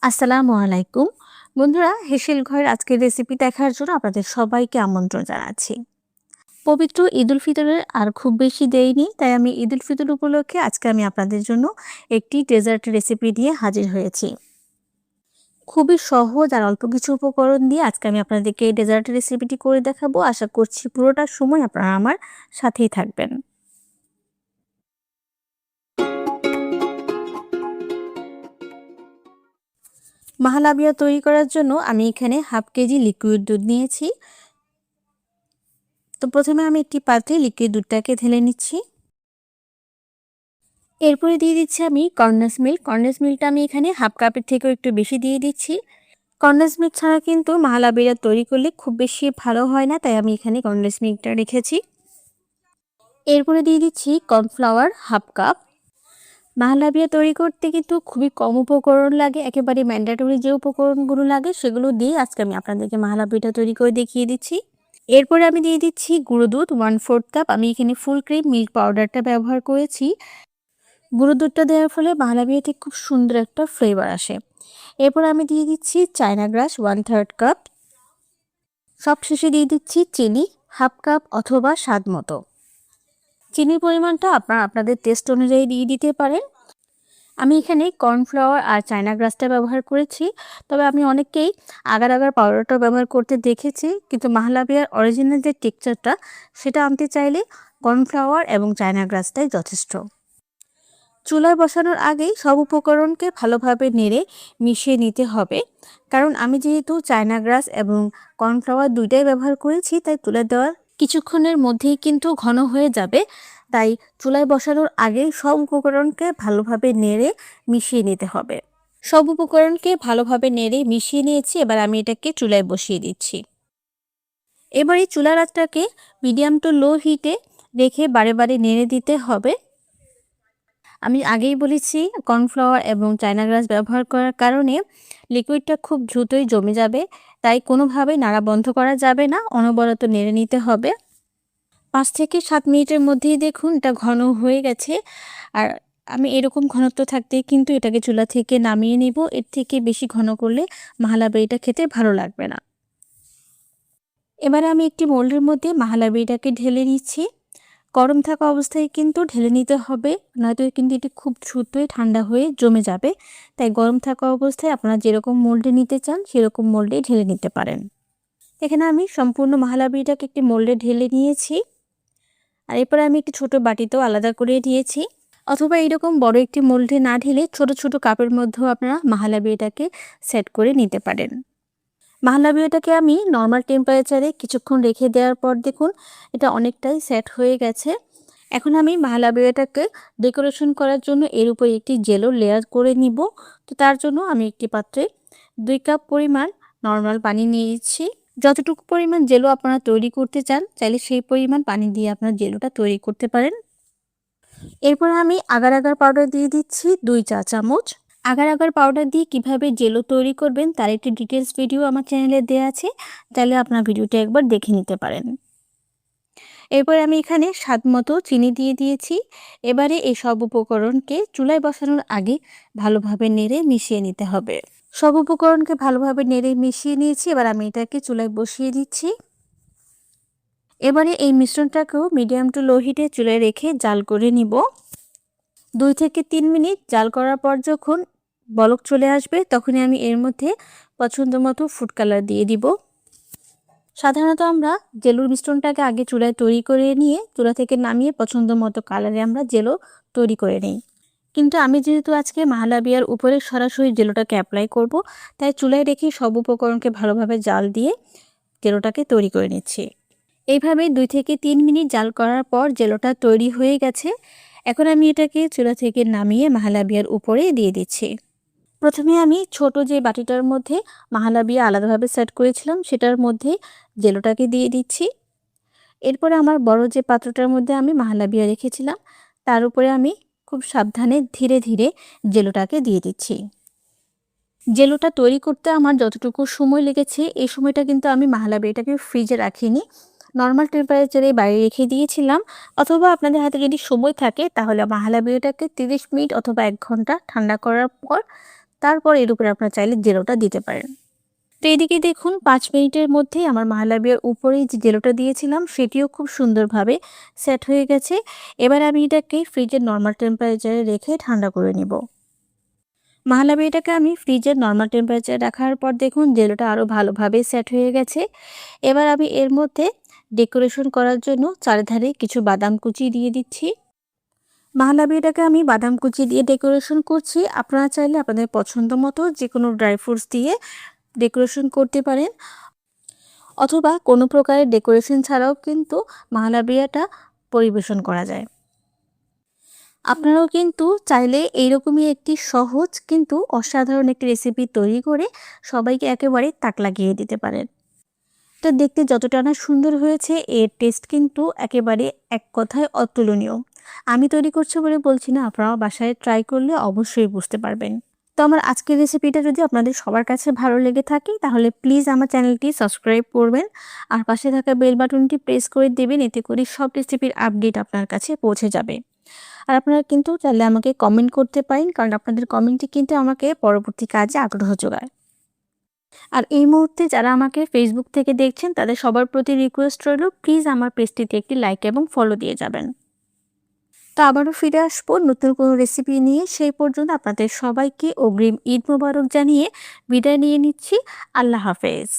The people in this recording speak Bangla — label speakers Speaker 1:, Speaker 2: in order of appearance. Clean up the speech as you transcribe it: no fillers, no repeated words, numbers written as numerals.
Speaker 1: আসসালামু আলাইকুম। বন্ধুরা, হেসেল ঘরের আজকের রেসিপি দেখার জন্য আপনাদের সবাইকে আমন্ত্রণ জানাচ্ছি। পবিত্র ঈদুল ফিতরের আর খুব বেশি দেরি নেই, তাই আমি ঈদুল ফিতর উপলক্ষে আজকে আমি আপনাদের জন্য একটি ডেজার্ট রেসিপি নিয়ে হাজির হয়েছি। খুবই সহজ আর অল্প কিছু উপকরণ দিয়ে আজকে আমি আপনাদেরকে এই ডেজার্ট রেসিপিটি করে দেখাবো। আশা করছি পুরোটা সময় আপনারা আমার সাথেই থাকবেন। মাহলাবিয়া তৈরি করার জন্য আমি এখানে হাফ কেজি লিকুইড দুধ নিয়েছি। তো প্রথমে আমি একটি পাত্রে লিকুইড দুধটাকে ঢেলে নিচ্ছি। এরপরে দিয়ে দিচ্ছি আমি কনডেন্স মিল্ক। কনডেন্স মিল্কটা আমি এখানে হাফ কাপের থেকেও একটু বেশি দিয়ে দিচ্ছি। কনডেন্স মিল্ক ছাড়া কিন্তু মাহলাবিয়া তৈরি করলে খুব বেশি ভালো হয় না, তাই আমি এখানে কনডেন্স মিল্কটা রেখেছি। এরপরে দিয়ে দিচ্ছি কর্নফ্লাওয়ার হাফ কাপ। মাহলাবিয়া তৈরি করতে কিন্তু খুবই কম উপকরণ লাগে, একেবারে ম্যান্ডেটরি যে উপকরণগুলো লাগে সেগুলো দিয়ে আজকে আমি আপনাদেরকে মাহলাবিয়াটা তৈরি করে দেখিয়ে দিচ্ছি। এরপরে আমি দিয়ে দিচ্ছি গুঁড়ো দুধ 1/4 কাপ। আমি এখানে ফুল ক্রিম মিল্ক পাউডারটা ব্যবহার করেছি। গুঁড়ো দুধটা দেওয়ার ফলে মাহলাবিয়াতে খুব সুন্দর একটা ফ্লেভার আসে। এরপর আমি দিয়ে দিচ্ছি চায়না গ্রাস 1/3 কাপ। সবশেষে দিয়ে দিচ্ছি চিনি হাফ কাপ অথবা স্বাদ মতো। চিনির পরিমাণটা আপনারা আপনাদের টেস্ট অনুযায়ী দিয়ে দিতে পারেন। আমি এখানে কর্নফ্লাওয়ার আর চায়না গ্রাসটা ব্যবহার করেছি, তবে আমি অনেককেই আগার আগার পাউডারটা ব্যবহার করতে দেখেছি, কিন্তু মাহলাবিয়ার অরিজিনাল যে টেক্সচারটা সেটা আনতে চাইলে কর্নফ্লাওয়ার এবং চায়না গ্রাসটাই যথেষ্ট। চুলায় বসানোর আগেই সব উপকরণকে ভালোভাবে নেড়ে মিশিয়ে নিতে হবে, কারণ আমি যেহেতু চায়না গ্রাস এবং কর্নফ্লাওয়ার দুইটাই ব্যবহার করেছি, তাই তুলে দেওয়ার কিছুক্ষণের মধ্যেই কিন্তু ঘন হয়ে যাবে। তাই চুলায় বসানোর আগেই সব উপকরণকে ভালোভাবে নেড়ে মিশিয়ে নিতে হবে। সব উপকরণকে ভালোভাবে নেড়ে মিশিয়ে নিয়েছি। এবার আমি এটাকে চুলায় বসিয়ে দিচ্ছি। এবার এই চুলার আঁচটাকে মিডিয়াম টু লো হিটে রেখে বারে বারে নেড়ে দিতে হবে। আমি আগেই বলেছি কর্নফ্লাওয়ার এবং চায়না গ্রাস ব্যবহার করার কারণে লিকুইডটা খুব দ্রুতই জমে যাবে, তাই কোনোভাবেই নাড়া বন্ধ করা যাবে না, অনবরত নেড়ে নিতে হবে। 5 থেকে 7 মিনিটের মধ্যেই দেখুন এটা ঘন হয়ে গেছে। আর আমি এরকম ঘনত্ব থাকতেই কিন্তু এটাকে চুলা থেকে নামিয়ে নিব। এর থেকে বেশি ঘন করলে মাহলাবিয়াটা খেতে ভালো লাগবে না। এবারে আমি একটি মোল্ডের মধ্যে মাহলাবিয়াটাকে ঢেলে নিচ্ছি। গরম থাকা অবস্থায় কিন্তু ঢেলে নিতে হবে, নয়তো কিন্তু এটি খুব দ্রুতই ঠান্ডা হয়ে জমে যাবে। তাই গরম থাকা অবস্থায় আপনারা যেরকম মোল্ডে নিতে চান সেরকম মোল্ডে ঢেলে নিতে পারেন। এখানে আমি সম্পূর্ণ মাহলাবিয়াটাকে একটি মোল্ডে ঢেলে নিয়েছি। আর এরপরে আমি একটি ছোট বাটিতেও আলাদা করে নিয়েছি, অথবা এইরকম বড় একটি মোল্ডে না ঢেলে ছোট ছোট কাপের মধ্যেও আপনারা মাহলাবিয়াটাকে সেট করে নিতে পারেন। মাহলাবিয়াটাকে আমি নর্মাল টেম্পারেচারে কিছুক্ষণ রেখে দেওয়ার পর দেখুন এটা অনেকটাই সেট হয়ে গেছে। এখন আমি মাহলাবিয়াটাকে ডেকোরেশন করার জন্য এর উপর একটি জেলো লেয়ার করে নিব। তো তার জন্য আমি একটি পাত্রে 2 কাপ পরিমাণ নর্মাল পানি নিয়ে নিচ্ছি। যতটুকু পরিমাণ জেলো আপনারা তৈরি করতে চান চাইলে সেই পরিমাণ পানি দিয়ে আপনারা জেলোটা তৈরি করতে পারেন। এরপর আমি আগার আগার পাউডার দিয়ে দিচ্ছি 2 চা চামচ। আগার আগার পাউডার দিয়ে কিভাবে জেলো তৈরি করবেন তার একটি ডিটেলস ভিডিও আমার চ্যানেলে দেওয়া আছে, চাইলে আপনার ভিডিওটা একবার দেখে নিতে পারেন। এরপর আমি এখানে স্বাদ মতো চিনি দিয়ে দিয়েছি। এবারে এই সব উপকরণকে চুলায় বসানোর আগে ভালোভাবে নেড়ে মিশিয়ে নিতে হবে। সব উপকরণকে ভালোভাবে নেড়ে মিশিয়ে নিয়েছি। এবার আমি এটাকে চুলায় বসিয়ে দিচ্ছি। এবারে এই মিশ্রণটাকেও মিডিয়াম টু লো হিটে চুলায় রেখে জাল করে নিব। 2 থেকে 3 মিনিট জাল করার পর যখন বলক চলে আসবে তখনই আমি এর মধ্যে পছন্দ মতো ফুড কালার দিয়ে দিব। সাধারণত আমরা জেলোর মিশ্রণটাকে আগে চুলায় তৈরি করে নিয়ে চুলা থেকে নামিয়ে পছন্দ মতো কালারে আমরা জেলো তৈরি করে নিই, কিন্তু আমি যেহেতু আজকে মাহলাবিয়ার উপরে সরাসরি জেলোটাকে অ্যাপ্লাই করব, তাই চুলায় রেখে সব উপকরণকে ভালোভাবে জাল দিয়ে জেলোটাকে তৈরি করে নিচ্ছি। এইভাবে 2 থেকে 3 মিনিট জাল করার পর জেলোটা তৈরি হয়ে গেছে। এখন আমি এটাকে চুলা থেকে নামিয়ে মাহলাবিয়ার উপরে দিয়ে দিচ্ছি। প্রথমে আমি ছোট যে বাটিটার মধ্যে মাহলাবিয়া আলাদাভাবে সেট করেছিলাম সেটার মধ্যে জেলোটাকে দিয়ে দিচ্ছি। এরপরে আমার বড় যে পাত্রটার মধ্যে আমি মাহলাবিয়া রেখেছিলাম তার উপরে আমি খুব সাবধানে ধীরে ধীরে জেলোটাকে দিয়ে দিচ্ছি। জেলোটা তৈরি করতে আমার যতটুকু সময় লেগেছে এই সময়টা কিন্তু আমি মাহলাবিয়াটাকে ফ্রিজে রাখিনি, নর্মাল টেম্পারেচারে বাইরে রেখে দিয়েছিলাম। অথবা আপনাদের হাতে যদি সময় থাকে তাহলে মাহলাবিয়াটাকে 30 মিনিট অথবা 1 ঘন্টা ঠান্ডা করার পর তারপর এর উপরে আপনারা চাইলে জেলোটা দিতে পারেন। তো এদিকে দেখুন 5 মিনিটের মধ্যেই আমার মাহলাবিয়ার উপরেই যে জেলোটা দিয়েছিলাম সেটিও খুব সুন্দরভাবে সেট হয়ে গেছে। এবার আমি এটাকে ফ্রিজের নরমাল টেম্পারেচারে রেখে ঠান্ডা করে নিব। মাহলাবিয়াটাকে আমি ফ্রিজের নরমাল টেম্পারেচারে রাখার পর দেখুন জেলোটা আরও ভালোভাবে সেট হয়ে গেছে। এবার আমি এর মধ্যে ডেকোরেশন করার জন্য চারিধারে কিছু বাদাম কুচি দিয়ে দিচ্ছি। মাহলাবিয়াটাকে আমি বাদাম কুচি দিয়ে ডেকোরেশন করছি। আপনারা চাইলে আপনাদের পছন্দ মতো যেকোনো ড্রাই ফ্রুটস দিয়ে ডেকোরেশন করতে পারেন, অথবা কোনো প্রকারের ডেকোরেশন ছাড়াও কিন্তু মাহলাবিয়াটা পরিবেশন করা যায়। আপনারাও কিন্তু চাইলে এইরকমই একটি সহজ কিন্তু অসাধারণ একটি রেসিপি তৈরি করে সবাইকে একেবারে তাক লাগিয়ে দিতে পারেন। এটা দেখতে যতটা না সুন্দর হয়েছে, এর টেস্ট কিন্তু একেবারে এক কথায় অতুলনীয়। আমি তৈরি করছি বলে বলছি না, আপনারাও বাসায় ট্রাই করলে অবশ্যই বুঝতে পারবেন। তো আমার আজকের রেসিপিটা যদি আপনাদের সবার কাছে ভালো লেগে থাকে তাহলে প্লিজ আমার চ্যানেলটি সাবস্ক্রাইব করবেন আর পাশে থাকা বেল বাটনটি প্রেস করে দেবেন, এতে করে সব রেসিপির আপডেট আপনার কাছে পৌঁছে যাবে। আর আপনারা কিন্তু চাইলে আমাকে কমেন্ট করতে পারেন, কারণ আপনাদের কমেন্টই কিন্তু আমাকে পরবর্তী কাজে আগ্রহ যোগায়। আর এই মুহূর্তে যারা আমাকে ফেসবুক থেকে দেখছেন তাদের সবার প্রতি রিকোয়েস্ট রইল, প্লিজ আমার পেজটিতে একটি লাইক এবং ফলো দিয়ে যাবেন। তো আবারও ফিরে আসবো নতুন কোনো রেসিপি নিয়ে। সেই পর্যন্ত আপনাদের সবাইকে অগ্রিম ঈদ মোবারক জানিয়ে বিদায় নিয়ে নিচ্ছি। আল্লাহ হাফেজ।